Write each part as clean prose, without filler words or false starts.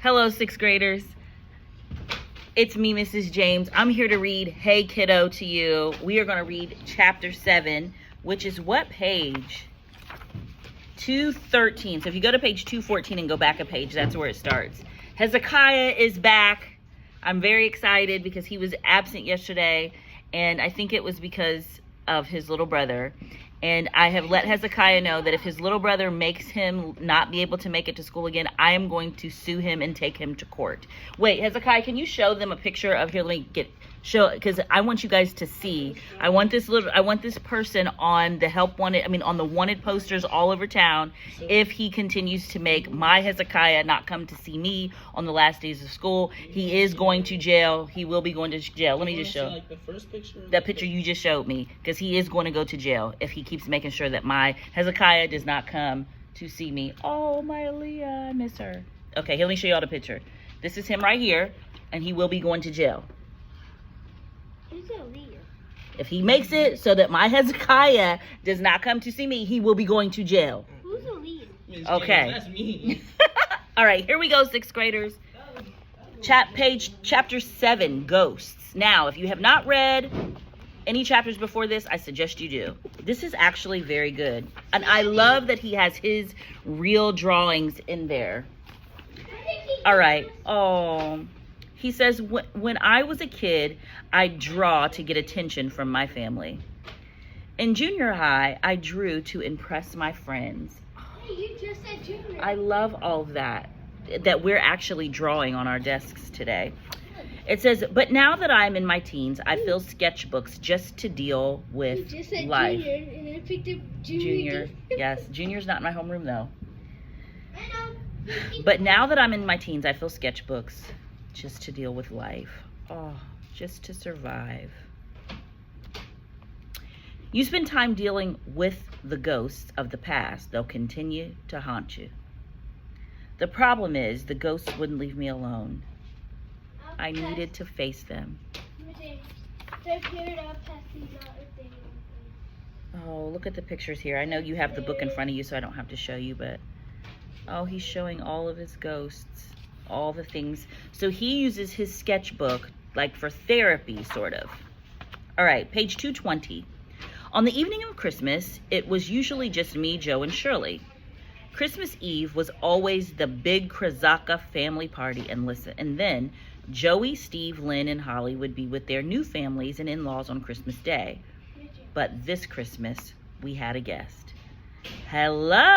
Hello, sixth graders. It's me, Mrs. James. I'm here to read Hey Kiddo to you. We are going to read chapter 7, which is what page? 213. So if you go to page 214 and go back a page, that's where it starts. Hezekiah is back. I'm very excited because he was absent yesterday, and I think it was because of his little brother. And I have let Hezekiah know that if his little brother makes him not be able to make it to school again, I am going to sue him and take him to court. Wait, Hezekiah, can you show them a picture of, here, let me show, because I want you guys to see. I want this person on the on the wanted posters all over town. If he continues to make my Hezekiah not come to see me on the last days of school, he is going to jail. He will be going to jail. Let me just show like the first picture. That picture you just showed me, because he is going to go to jail if he keeps making sure that my Hezekiah does not come to see me. Oh, my Aaliyah, I miss her. Okay, let me show y'all the picture. This is him right here, and he will be going to jail. Who's Aaliyah? If he makes it so that my Hezekiah does not come to see me, he will be going to jail. Who's Aaliyah? Okay. That's me. All right, here we go, sixth graders. Chapter 7, Ghosts. Now, if you have not read any chapters before this, I suggest you do. This is actually very good. And I love that he has his real drawings in there. All right. Oh, he says, when I was a kid, I'd draw to get attention from my family. In junior high, I drew to impress my friends. Hey, you just said junior. I love all of that we're actually drawing on our desks today. It says, but now that I'm in my teens, I fill sketchbooks just to deal with you just said life. Junior, and I picked up Junior. Yes, Junior's not in my homeroom though. I know. But now that I'm in my teens, I fill sketchbooks just to deal with life. Oh, just to survive. You spend time dealing with the ghosts of the past. They'll continue to haunt you. The problem is the ghosts wouldn't leave me alone. I needed to face them. Oh, look at the pictures here. I know you have the book in front of you, so I don't have to show you, but oh, he's showing all of his ghosts, all the things. So he uses his sketchbook like for therapy, sort of. All right, page 220. On the evening of Christmas, it was usually just me, Joe, and Shirley. Christmas Eve was always the big Krasaka family party, and then Joey, Steve, Lynn, and Holly would be with their new families and in-laws on Christmas Day. But this Christmas, we had a guest. Hello?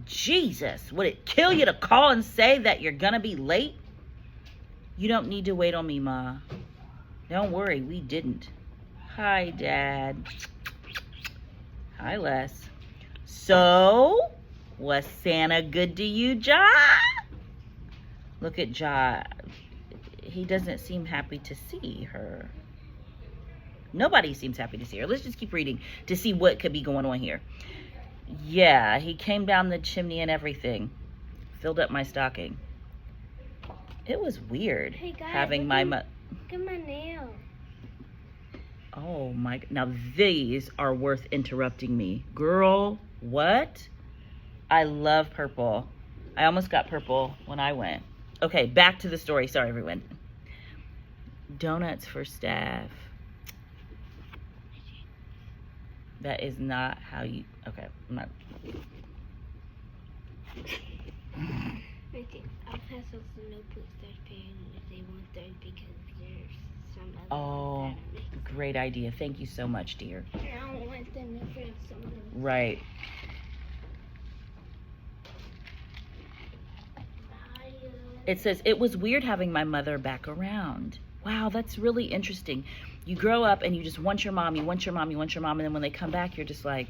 Jesus, would it kill you to call and say that you're gonna be late? You don't need to wait on me, Ma. Don't worry, we didn't. Hi, Dad. Hi, Les. So, was Santa good to you, Ja? Look at Ja. He doesn't seem happy to see her. Nobody seems happy to see her. Let's just keep reading to see what could be going on here. Yeah, he came down the chimney and everything. Filled up my stocking. It was weird having my Look at my nail. Oh my, now these are worth interrupting me. Girl, what? I love purple. I almost got purple when I went. Okay, back to the story. Sorry, everyone. Donuts for staff. That is not how you, okay, I'm not. I'll pass off the notebooks that parents if they want those because there's some other Oh, ones that are great idea. Thank you so much, dear. mixed. I don't want them to have some of them. Right. It says, it was weird having my mother back around. Wow, that's really interesting. You grow up and you just want your mom, you want your mom, you want your mom, and then when they come back, you're just like,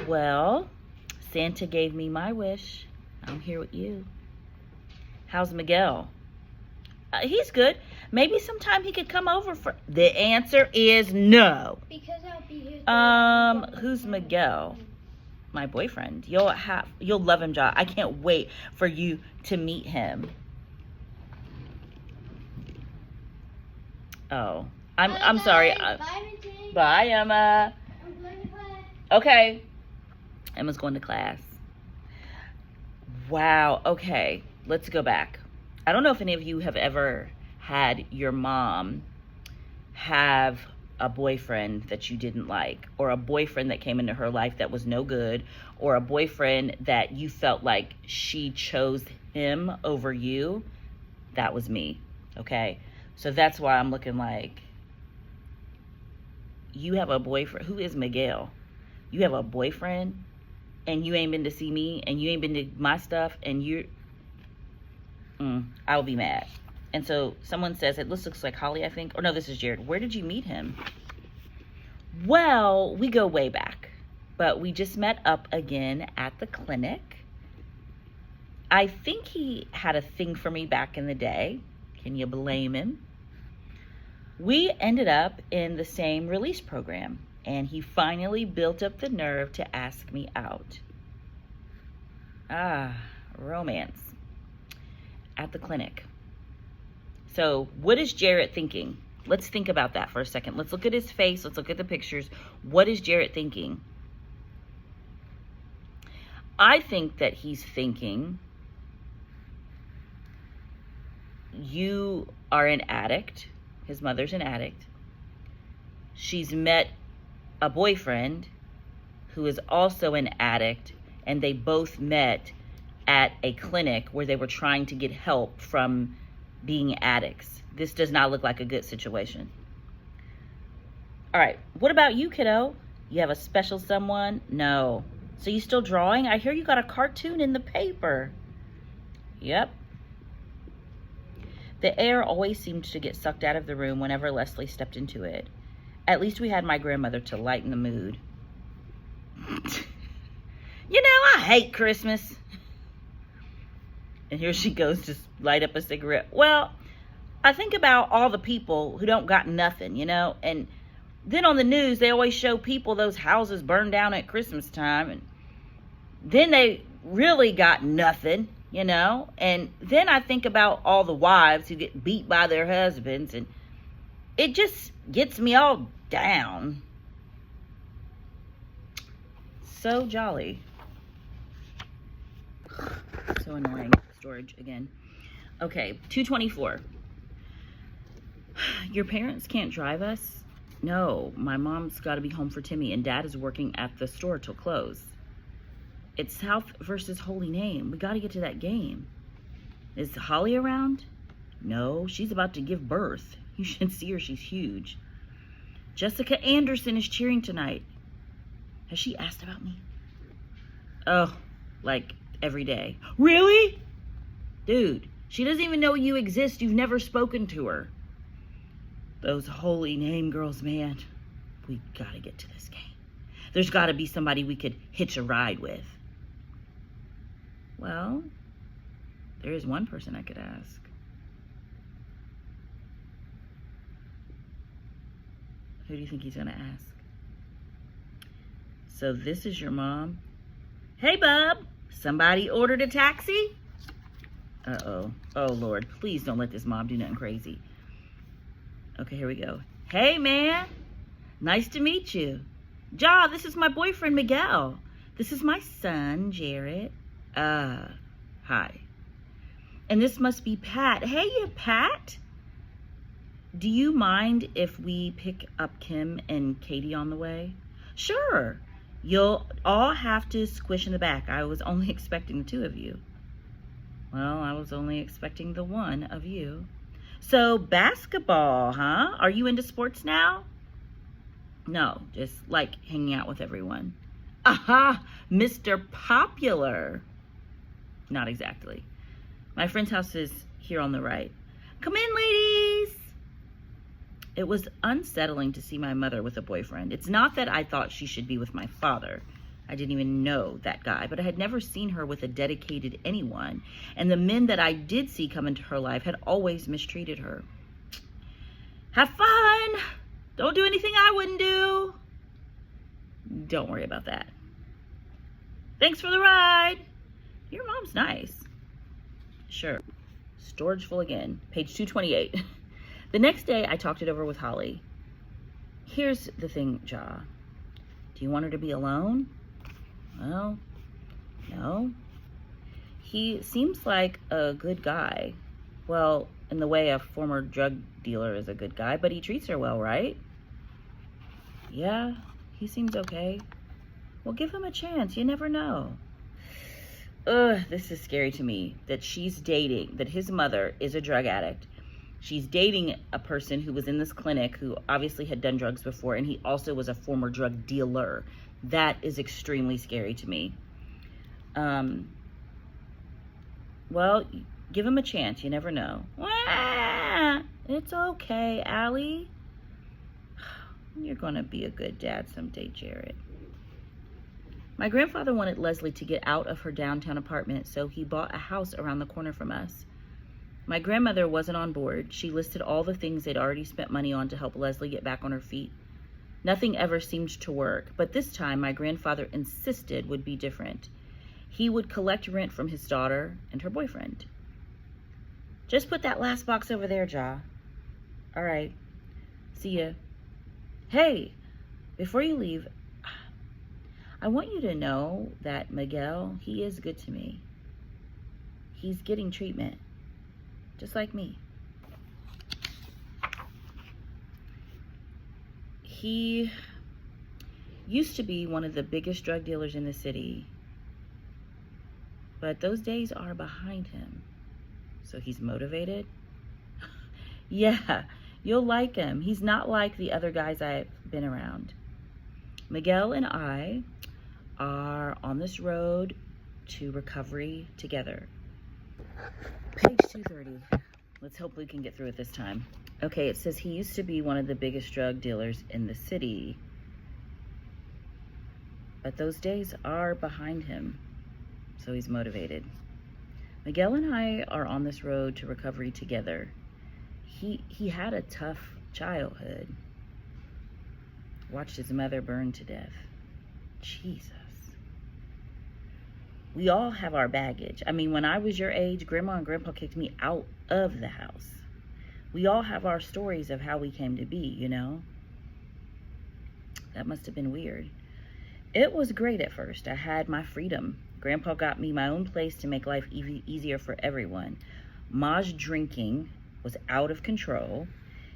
well, Santa gave me my wish. I'm here with you. How's Miguel? He's good. Maybe sometime he could come over for... The answer is no. Because I'll be here. Who's Miguel? My boyfriend. You'll love him, Ja. I can't wait for you to meet him. Oh, I'm sorry. Bye, Emma. I'm going to class. Okay. Emma's going to class. Wow. Okay. Let's go back. I don't know if any of you have ever had your mom have a boyfriend that you didn't like, or a boyfriend that came into her life that was no good, or a boyfriend that you felt like she chose him over you. That was me. Okay. So that's why I'm looking like, you have a boyfriend. Who is Miguel? You have a boyfriend and you ain't been to see me and you ain't been to my stuff, and I'll be mad. And so someone says, it looks like Holly, I think. Or no, this is Jared. Where did you meet him? Well, we go way back, but we just met up again at the clinic. I think he had a thing for me back in the day. Can you blame him? We ended up in the same release program, and he finally built up the nerve to ask me out. Romance at the clinic. So what is Jarrett thinking? Let's think about that for a second. Let's look at his face. Let's look at the pictures. What is Jarrett thinking? I think that he's thinking, you are an addict. His mother's an addict. She's met a boyfriend who is also an addict, and they both met at a clinic where they were trying to get help from being addicts. This does not look like a good situation. All right, what about you, kiddo? You have a special someone? No. So you still drawing? I hear you got a cartoon in the paper. Yep. The air always seemed to get sucked out of the room whenever Leslie stepped into it. At least we had my grandmother to lighten the mood. You know, I hate Christmas. And here she goes to light up a cigarette. Well, I think about all the people who don't got nothing, you know. And then on the news, they always show people, those houses burned down at Christmas time. And then they really got nothing, you know. And then I think about all the wives who get beat by their husbands. And it just gets me all down. So jolly. So annoying. Storage again. Okay, 224. Your parents can't drive us? No, my mom's got to be home for Timmy, and Dad is working at the store till close. It's South versus Holy Name. We got to get to that game. Is Holly around? No, she's about to give birth. You should see her. She's huge. Jessica Anderson is cheering tonight. Has she asked about me? Oh, like every day. Really? Dude, she doesn't even know you exist. You've never spoken to her. Those Holy Name girls, man. We gotta get to this game. There's gotta be somebody we could hitch a ride with. Well, there is one person I could ask. Who do you think he's gonna ask? So this is your mom. Hey, bub, somebody ordered a taxi? Uh-oh. Oh, Lord, please don't let this mom do nothing crazy. Okay, here we go. Hey, man. Nice to meet you. Ja, this is my boyfriend, Miguel. This is my son, Jared. Hi. And this must be Pat. Hey, Pat. Do you mind if we pick up Kim and Katie on the way? Sure. You'll all have to squish in the back. I was only expecting the two of you. Well, I was only expecting the one of you. So, basketball, huh? Are you into sports now? No, just like hanging out with everyone. Aha, Mr. Popular. Not exactly. My friend's house is here on the right. Come in, ladies. It was unsettling to see my mother with a boyfriend. It's not that I thought she should be with my father. I didn't even know that guy, but I had never seen her with a dedicated anyone. And the men that I did see come into her life had always mistreated her. Have fun. Don't do anything I wouldn't do. Don't worry about that. Thanks for the ride. Your mom's nice. Sure. Storage full again. Page 228. The next day, I talked it over with Holly. Here's the thing, Ja. Do you want her to be alone? Well, no. He seems like a good guy. Well, in the way a former drug dealer is a good guy, but he treats her well, right? Yeah, he seems okay. Well, give him a chance. You never know. Ugh, this is scary to me, that his mother is a drug addict. She's dating a person who was in this clinic who obviously had done drugs before, and he also was a former drug dealer. That is extremely scary to me. Well, give him a chance. You never know. It's okay, Allie. You're gonna be a good dad someday, Jared. My grandfather wanted Leslie to get out of her downtown apartment, so he bought a house around the corner from us. My grandmother wasn't on board. She listed all the things they'd already spent money on to help Leslie get back on her feet. Nothing ever seemed to work, but this time my grandfather insisted would be different. He would collect rent from his daughter and her boyfriend. Just put that last box over there, Ja. All right. See ya. Hey, before you leave, I want you to know that Miguel, he is good to me. He's getting treatment, just like me. He used to be one of the biggest drug dealers in the city, but those days are behind him. So he's motivated? Yeah, you'll like him. He's not like the other guys I've been around. Miguel and I are on this road to recovery together. Page 230. Let's hope we can get through it this time. Okay, it says he used to be one of the biggest drug dealers in the city, but those days are behind him, so he's motivated. Miguel and I are on this road to recovery together. He had a tough childhood. Watched his mother burn to death. Jesus. We all have our baggage. I mean, when I was your age, Grandma and Grandpa kicked me out of the house. We all have our stories of how we came to be, you know? That must have been weird. It was great at first. I had my freedom. Grandpa got me my own place to make life easier for everyone. Ma's drinking was out of control.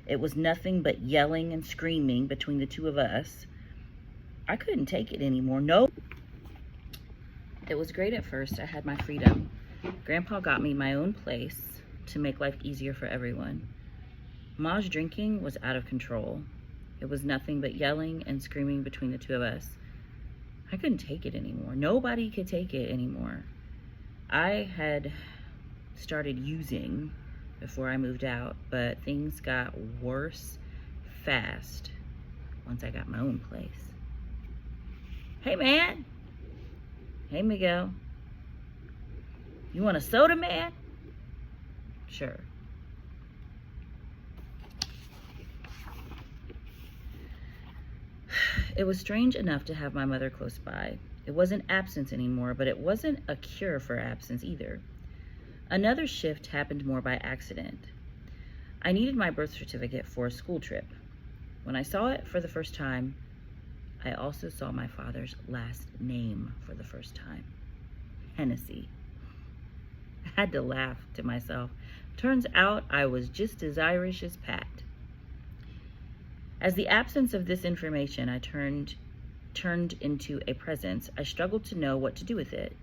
It was nothing but yelling and screaming between the two of us. I couldn't take it anymore. No. It was great at first. I had my freedom. Grandpa got me my own place to make life easier for everyone. Ma's drinking was out of control. It was nothing but yelling and screaming between the two of us. I couldn't take it anymore. Nobody could take it anymore. I had started using before I moved out, but things got worse fast once I got my own place. Hey, man. Hey, Miguel. You want a soda, man? Sure. It was strange enough to have my mother close by. It wasn't absence anymore, but it wasn't a cure for absence either. Another shift happened more by accident. I needed my birth certificate for a school trip. When I saw it for the first time, I also saw my father's last name for the first time. Hennessy. I had to laugh to myself. Turns out I was just as Irish as Pat. As the absence of this information I turned into a presence, I struggled to know what to do with it.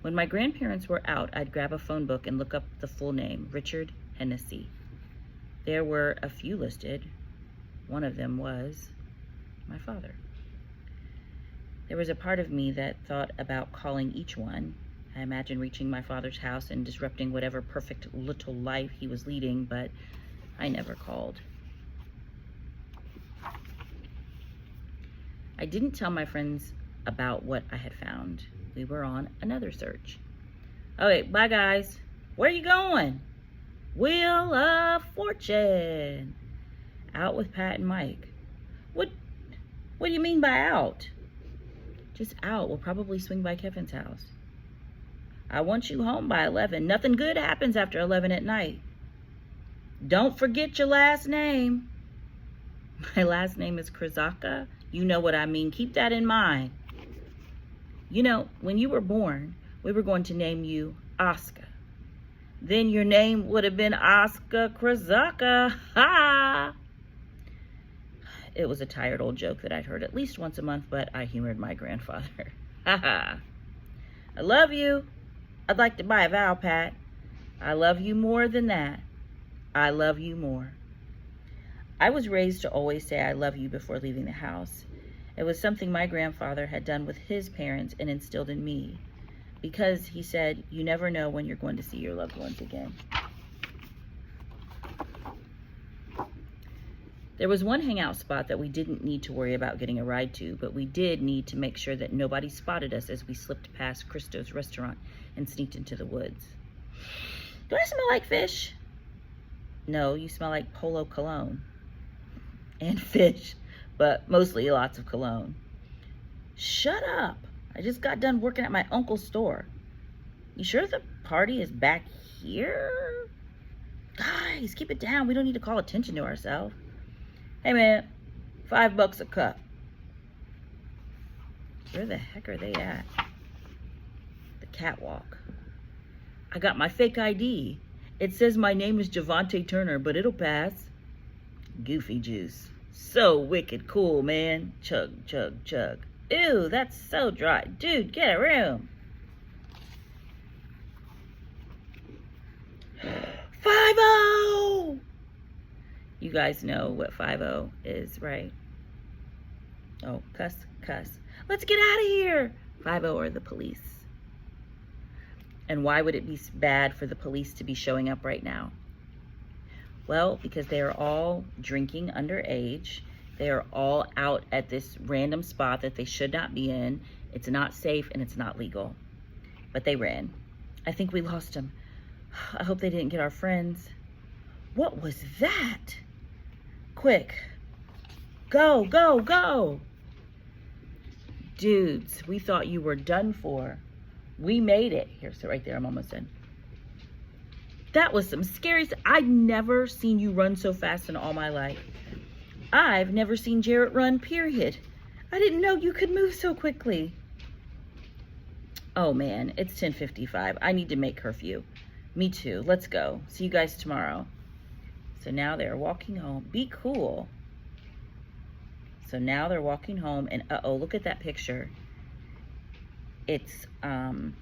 When my grandparents were out, I'd grab a phone book and look up the full name, Richard Hennessy. There were a few listed. One of them was my father. There was a part of me that thought about calling each one. I imagined reaching my father's house and disrupting whatever perfect little life he was leading, but I never called. I didn't tell my friends about what I had found. We were on another search. Okay, bye guys. Where are you going? Wheel of Fortune. Out with Pat and Mike. What do you mean by out? Just out. We'll probably swing by Kevin's house. I want you home by 11. Nothing good happens after 11 at night. Don't forget your last name. My last name is Krasaka. You know what I mean. Keep that in mind. You know, when you were born, we were going to name you Oscar. Then your name would have been Oscar Krasaka. Ha! It was a tired old joke that I'd heard at least once a month, but I humored my grandfather. Ha ha. I love you. I'd like to buy a Valpak. I love you more than that. I love you more. I was raised to always say I love you before leaving the house. It was something my grandfather had done with his parents and instilled in me. Because he said, you never know when you're going to see your loved ones again. There was one hangout spot that we didn't need to worry about getting a ride to, but we did need to make sure that nobody spotted us as we slipped past Christo's restaurant and sneaked into the woods. Do I smell like fish? No, you smell like Polo cologne. And fish, but mostly lots of cologne. Shut up. I just got done working at my uncle's store. You sure the party is back here? Guys, keep it down. We don't need to call attention to ourselves. Hey man, $5 a cup. Where the heck are they at? The catwalk. I got my fake ID. It says my name is Javante Turner, but it'll pass. Goofy juice. So wicked cool, man. Chug, chug, chug. Ew, that's so dry. Dude, get a room. 5-0! You guys know what 5-0 is, right? Oh, cuss, cuss. Let's get out of here. 5-0 are the police. And why would it be bad for the police to be showing up right now? Well, because they are all drinking underage. They are all out at this random spot that they should not be in. It's not safe and it's not legal. But they ran. I think we lost them. I hope they didn't get our friends. What was that? Quick. Go, go, go. Dudes, we thought you were done for. We made it. Here, sit right there. I'm almost in. That was some scary stuff. I've never seen you run so fast in all my life. I've never seen Jarrett run, period. I didn't know you could move so quickly. Oh man, it's 10:55. I need to make curfew. Me too. Let's go. See you guys tomorrow. So now they're walking home. Be cool. So now they're walking home and uh-oh, look at that picture. It's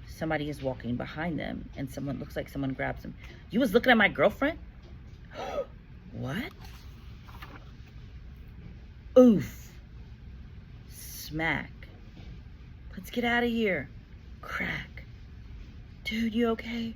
somebody is walking behind them and someone looks like someone grabs them. You was looking at my girlfriend? What? Oof. Smack. Let's get out of here. Crack. Dude, you okay?